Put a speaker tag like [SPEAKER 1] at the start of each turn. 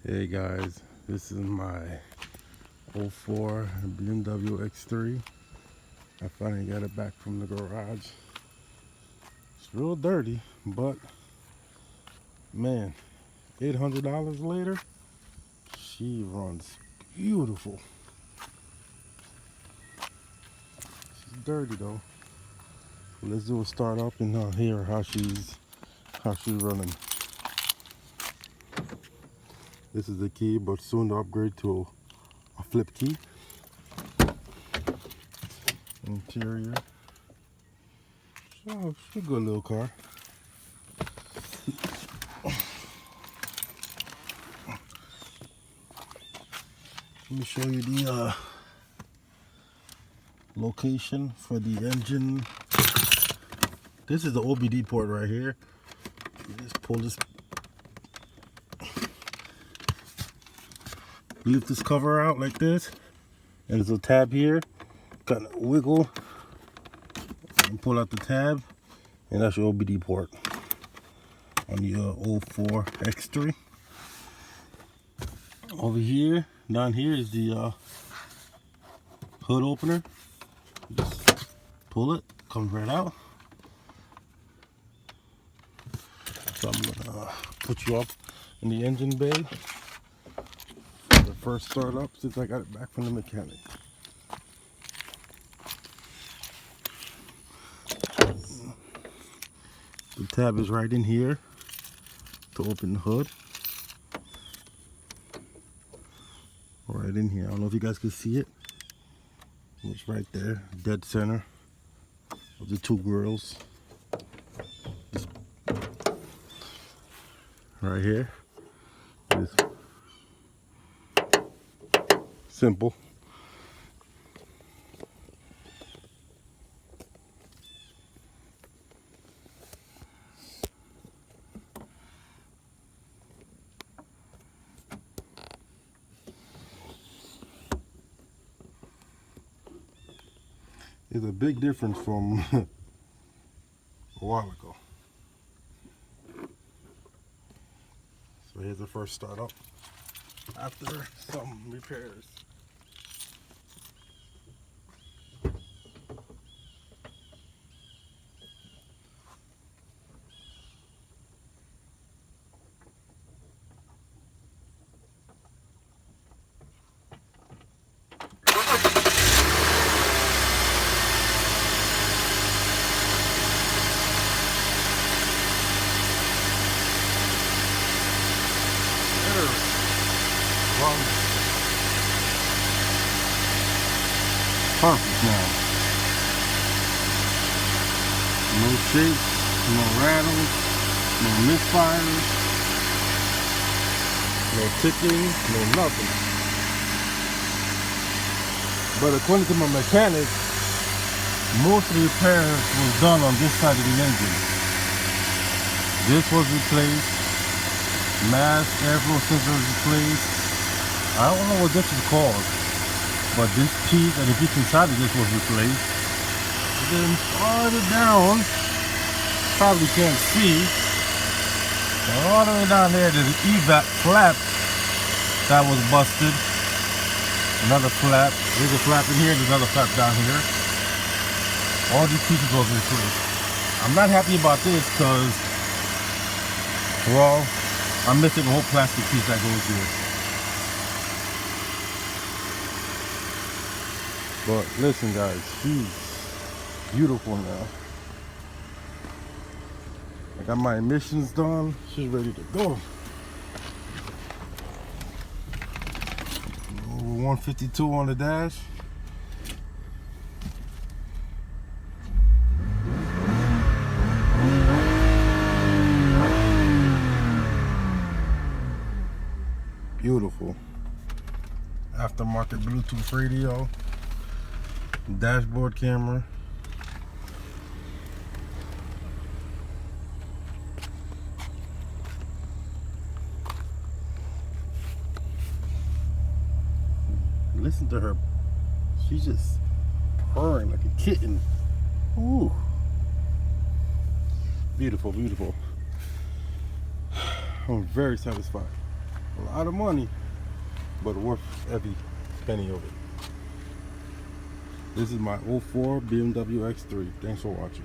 [SPEAKER 1] Hey guys, this is my '04 BMW X3. I finally got it back from the garage. It's real dirty, but man, $800 later, she runs beautiful. She's dirty though. Let's do a start up and hear how she's running. This is the key, but soon to upgrade to a flip key. Interior. So she's a good little car. Let me show you the location for the engine. This is the OBD port right here. You just pull this, lift this cover out like this, and there's a tab here. Kind of wiggle and pull out the tab, and that's your OBD port on the '04 X3. Over here, down here is the hood opener. Just pull it, comes right out. So I'm gonna put you up in the engine bay for the first start up since I got it back from the mechanic. The tab is right in here to open the hood. Right in here. I don't know if you guys can see it. It's right there, dead center of the two grills. Just right here. It's simple. There's a big difference from a while ago. So here's the first start up after some repairs. Perfect now. No shakes, no rattles, no misfires, no ticking, no nothing. But according to my mechanic, most of the repairs was done on this side of the engine. This was replaced, mass airflow sensor was replaced. I don't know what this is called, but this piece and the piece inside of this was replaced. And then farther down, probably can't see, but all the way down there there's an evap flap that was busted. Another flap. There's a flap in here, there's another flap down here. All these pieces was replaced. I'm not happy about this because, well, I'm missing a whole plastic piece that goes here. But listen guys, she's beautiful now. I got my emissions done. She's ready to go. Over 152 on the dash. Beautiful. Aftermarket Bluetooth radio. Dashboard camera. Listen to her. She's just purring like a kitten. Ooh. Beautiful, beautiful. I'm very satisfied. A lot of money, but worth every penny of it. This is my 04 BMW X3. Thanks for watching.